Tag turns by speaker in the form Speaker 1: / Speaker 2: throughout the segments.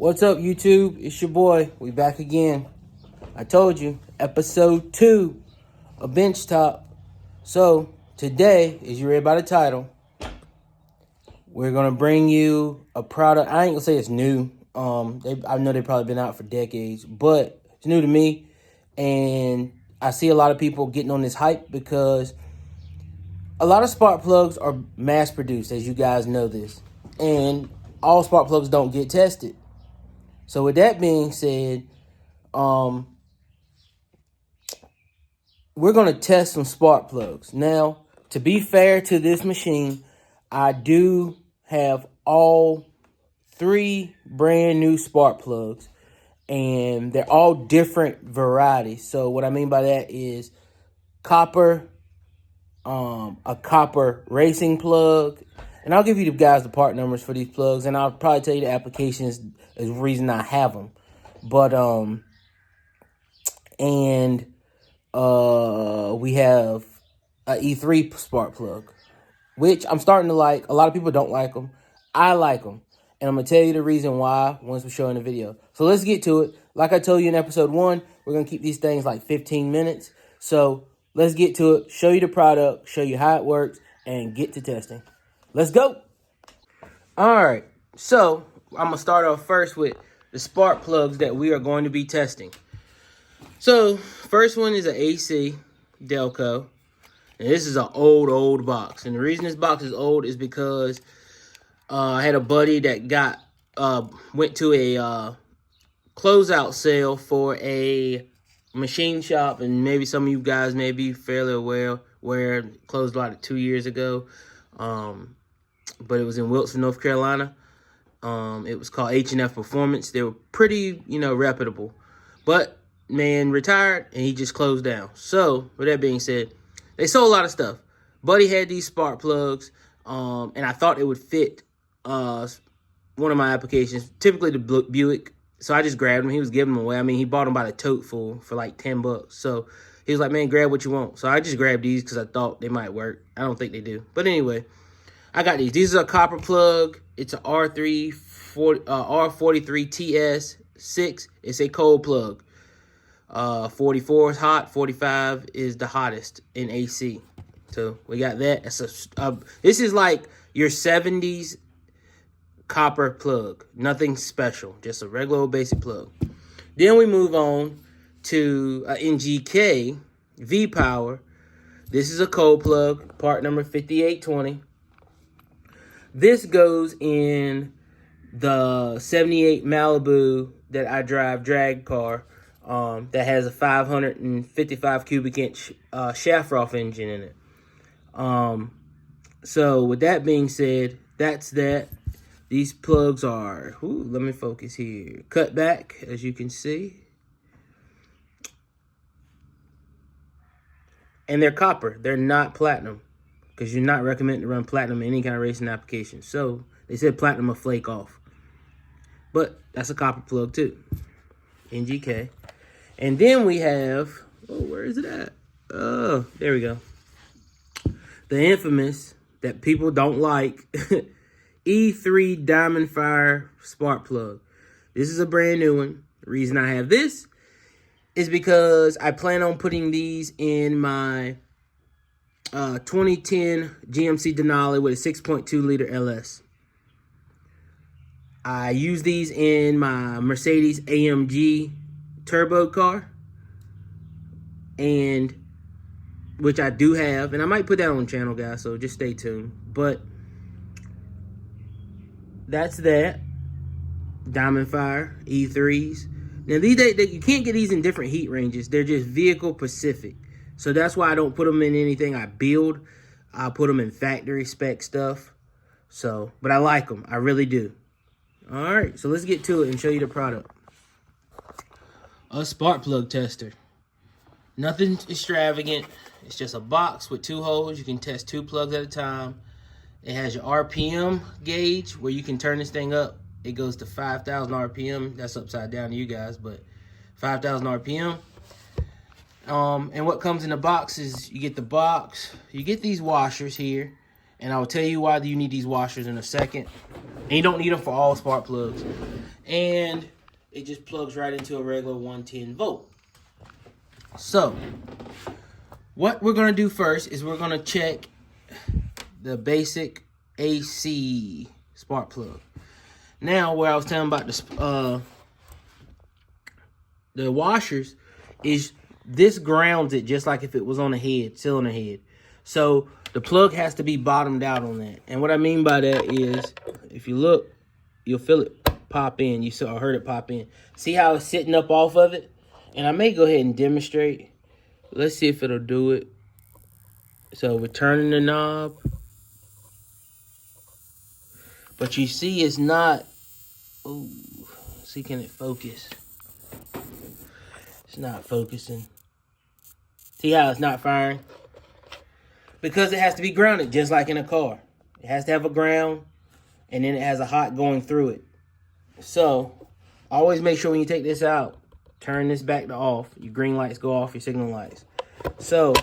Speaker 1: What's up, YouTube? It's your boy. We back again. I told you, episode 2 of Benchtop. So, today, as you read by the title, we're going to bring you a product. I ain't going to say it's new. I know they've probably been out for decades, but it's new to me. And I see a lot of people getting on this hype because a lot of spark plugs are mass produced, as you guys know this. And all spark plugs don't get tested. So with that being said, we're going to test some spark plugs. Now, to be fair to this machine, I do have all 3 brand new spark plugs, and they're all different varieties. So what I mean by that is copper, a copper racing plug, and I'll give you the part numbers for these plugs, and I'll probably tell you the applications is the reason I have them. But we have a E3 spark plug, which I'm starting to like. A lot of people don't like them. I like them, and I'm gonna tell you the reason why once we show in the video. So let's get to it. Like I told you in episode 1, we're gonna keep these things like 15 minutes. So let's get to it. Show you the product, show you how it works, and get to testing. Let's go. All right, so I'm going to start off first with the spark plugs that we are going to be testing. So, first one is an AC Delco. And this is an old box. And the reason this box is old is because I had a buddy that went to a closeout sale for a machine shop. And maybe some of you guys may be fairly aware where it closed about 2 years ago. But it was in Wilson, North Carolina. It was called H&F Performance. They were pretty, reputable. But man retired and he just closed down. So, with that being said, they sold a lot of stuff. Buddy had these spark plugs, and I thought it would fit one of my applications, typically the Buick. So I just grabbed them. He was giving them away. I mean, he bought them by the tote full for like $10. So he was like, man, grab what you want. So I just grabbed these because I thought they might work. I don't think they do. But anyway, I got these. These are a copper plug. It's a R43TS6. It's a cold plug. 44 is hot. 45 is the hottest in AC. So we got that. This is like your 70s copper plug. Nothing special. Just a regular old basic plug. Then we move on to NGK V-Power. This is a cold plug. Part number 5820. This goes in the 78 Malibu that I drive drag car that has a 555 cubic inch Shafroth engine in it. So with that being said, that's that. These plugs are, let me focus here, cut back, as you can see. And they're copper. They're not platinum, because you're not recommended to run platinum in any kind of racing application. So they said platinum will flake off. But that's a copper plug too. NGK. And then we have, where is it at? Oh, there we go. The infamous, that people don't like, E3 Diamond Fire spark plug. This is a brand new one. The reason I have this is because I plan on putting these in my 2010 GMC Denali with a 6.2 liter LS. I use these in my Mercedes AMG turbo car, and which I do have, and I might put that on the channel, guys, so just stay tuned. But that's that. Diamond Fire E3s. Now these you can't get these in different heat ranges. They're just vehicle specific. So that's why I don't put them in anything I build. I put them in factory spec stuff. So, but I like them. I really do. All right, so let's get to it and show you the product. A spark plug tester. Nothing extravagant. It's just a box with 2 holes. You can test 2 plugs at a time. It has your RPM gauge where you can turn this thing up. It goes to 5,000 RPM. That's upside down to you guys, but 5,000 RPM. And what comes in the box is you get the box. You get these washers here, and I'll tell you why you need these washers in a second. And you don't need them for all spark plugs. And it just plugs right into a regular 110 volt. So, what we're going to do first is we're going to check the basic AC spark plug. Now, where I was telling about the washers is this grounds it just like if it was on a head, cylinder head. So the plug has to be bottomed out on that. And what I mean by that is, if you look, you'll feel it pop in. You saw, heard it pop in. See how it's sitting up off of it? And I may go ahead and demonstrate. Let's see if it'll do it. So we're turning the knob. But you see it's not, ooh, see, can it focus? It's not focusing. See how it's not firing? Because it has to be grounded, just like in a car. It has to have a ground, and then it has a hot going through it. So, always make sure when you take this out, turn this back to off. Your green lights go off, your signal lights. So,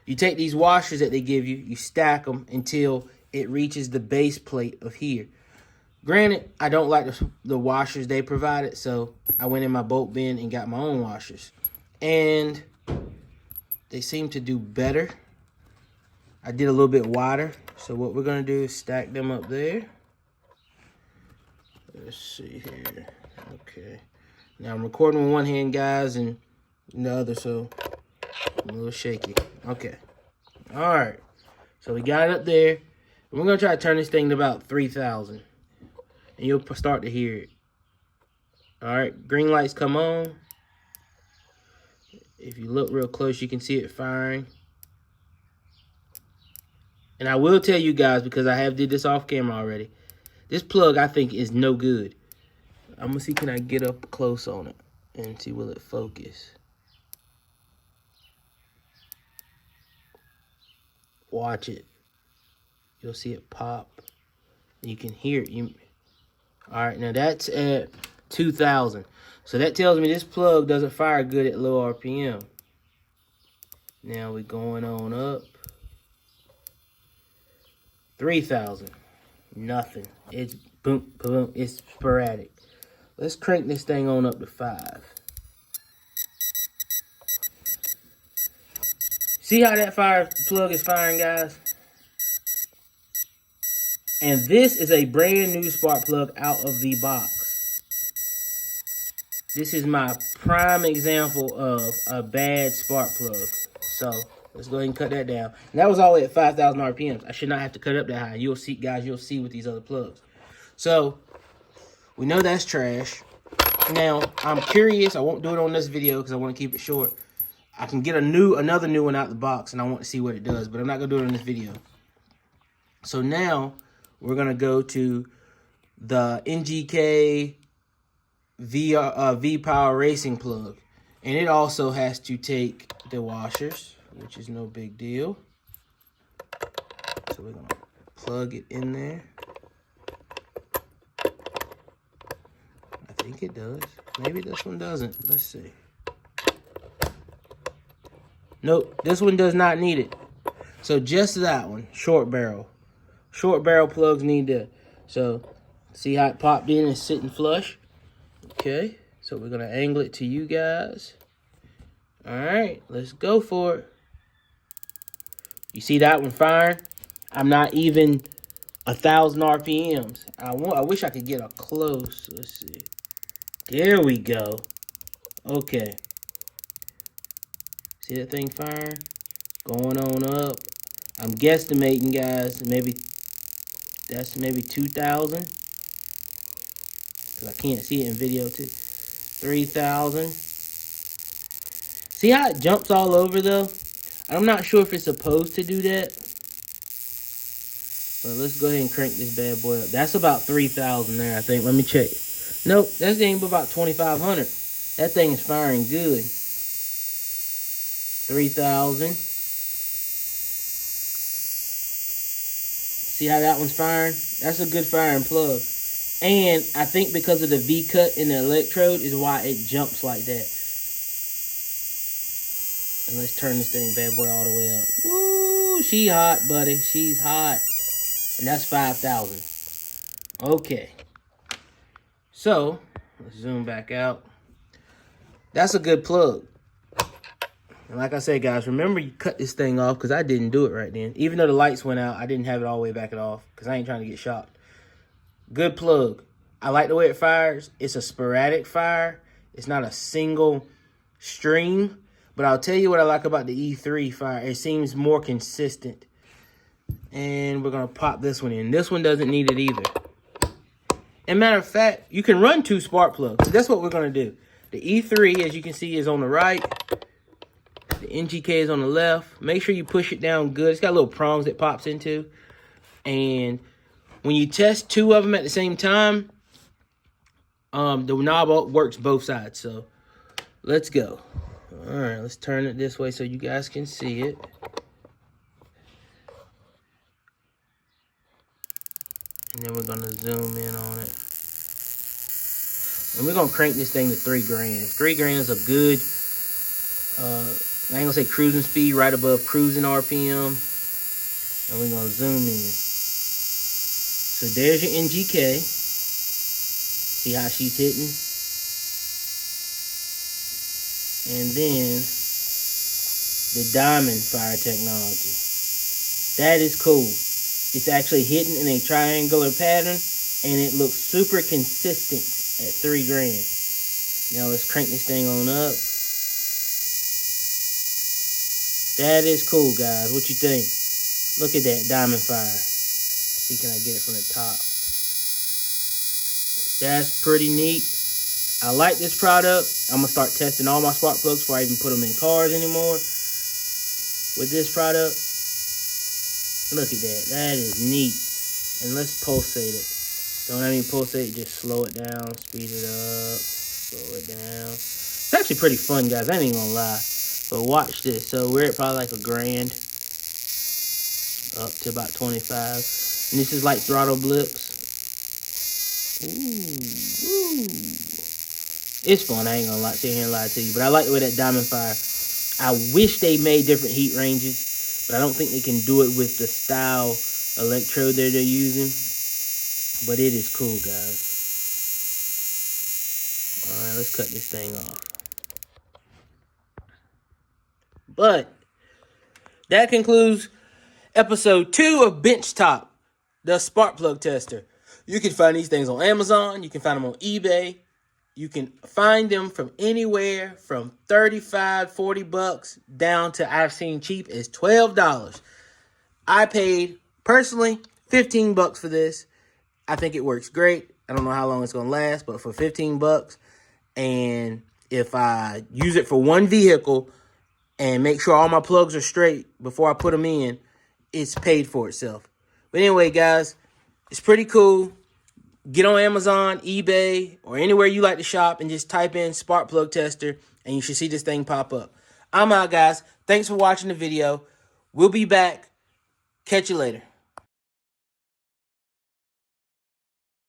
Speaker 1: you take these washers that they give you, you stack them until it reaches the base plate of here. Granted, I don't like the washers they provided, so I went in my bolt bin and got my own washers. And they seem to do better. I did a little bit wider. So what we're going to do is stack them up there. Let's see here. Okay. Now I'm recording with one hand, guys, and the other, so I'm a little shaky. Okay. All right. So we got it up there. And we're going to try to turn this thing to about 3,000. And you'll start to hear it. All right, green lights come on. If you look real close, you can see it firing. And I will tell you guys, because I have did this off camera already, this plug I think is no good. I'm gonna see, can I get up close on it and see, will it focus? Watch it. You'll see it pop. You can hear it. All right, now that's at 2,000. So that tells me this plug doesn't fire good at low RPM. Now we're going on up. 3,000. Nothing. It's boom, boom. It's sporadic. Let's crank this thing on up to 5. See how that plug is firing, guys? And this is a brand new spark plug out of the box. This is my prime example of a bad spark plug. So let's go ahead and cut that down. And that was all the way at 5,000 RPMs. I should not have to cut it up that high. You'll see, guys, you'll see with these other plugs. So we know that's trash. Now I'm curious. I won't do it on this video because I want to keep it short. I can get another new one out the box, and I want to see what it does, but I'm not gonna do it in this video. So now we're gonna go to the NGK V-Power Racing plug. And it also has to take the washers, which is no big deal. So we're gonna plug it in there. I think it does. Maybe this one doesn't. Let's see. Nope, this one does not need it. So just that one, short barrel. Short barrel plugs need that. So see how it popped in and sitting flush? Okay, so we're gonna angle it to you guys. All right, let's go for it. You see that one firing? I'm not even 1,000 RPMs. I wish I could get up close. Let's see. There we go. Okay. See that thing firing? Going on up. I'm guesstimating, guys. That's maybe 2,000. Because I can't see it in video too. 3,000. See how it jumps all over though? I'm not sure if it's supposed to do that. But let's go ahead and crank this bad boy up. That's about 3,000 there, I think. Let me check. Nope, that's ain't about 2,500. That thing is firing good. 3,000. See how that one's firing? That's a good firing plug. And I think because of the V-cut in the electrode is why it jumps like that. And let's turn this thing bad boy all the way up. Woo, she hot, buddy. She's hot. And that's 5,000. Okay. So, let's zoom back out. That's a good plug. And like I said, guys, remember you cut this thing off because I didn't do it right then. Even though the lights went out, I didn't have it all the way back off because I ain't trying to get shocked. Good plug. I like the way it fires. It's a sporadic fire. It's not a single stream. But I'll tell you what I like about the E3 fire. It seems more consistent. And we're going to pop this one in. This one doesn't need it either. And matter of fact, you can run 2 spark plugs. That's what we're going to do. The E3, as you can see, is on the right. The NGK is on the left. Make sure you push it down good. It's got little prongs that pops into. And when you test 2 of them at the same time, the knob works both sides. So let's go. All right, let's turn it this way so you guys can see it. And then we're going to zoom in on it. And we're going to crank this thing to 3 grand. 3 grand is a good, I ain't going to say cruising speed, right above cruising RPM. And we're going to zoom in. So there's your NGK. See how she's hitting? And then the diamond fire technology. That is cool. It's actually hitting in a triangular pattern, and it looks super consistent at 3 grand. Now let's crank this thing on up. That is cool, guys. What you think? Look at that diamond fire. See, can I get it from the top? That's pretty neat. I like this product. I'm going to start testing all my spark plugs before I even put them in cars anymore. With this product, look at that. That is neat. And let's pulsate it. Don't have any pulsate, just slow it down, speed it up, slow it down. It's actually pretty fun, guys. I ain't even gonna lie. But watch this. So we're at probably like $1 grand, up to about 25. And this is like throttle blips. Ooh. It's fun. I ain't gonna sit here and lie to you. But I like the way that diamond fire. I wish they made different heat ranges, but I don't think they can do it with the style electrode that they're using. But it is cool, guys. All right, let's cut this thing off. But that concludes episode 2 of Benchtop, the spark plug tester. You can find these things on Amazon. You can find them on eBay. You can find them from anywhere from $35, $40 down to I've seen cheap as $12. I paid, personally, $15 for this. I think it works great. I don't know how long it's going to last, but for $15, and if I use it for one vehicle and make sure all my plugs are straight before I put them in, it's paid for itself. But anyway, guys, it's pretty cool. Get on Amazon, eBay, or anywhere you like to shop and just type in spark plug tester, and you should see this thing pop up. I'm out, guys. Thanks for watching the video. We'll be back. Catch you later.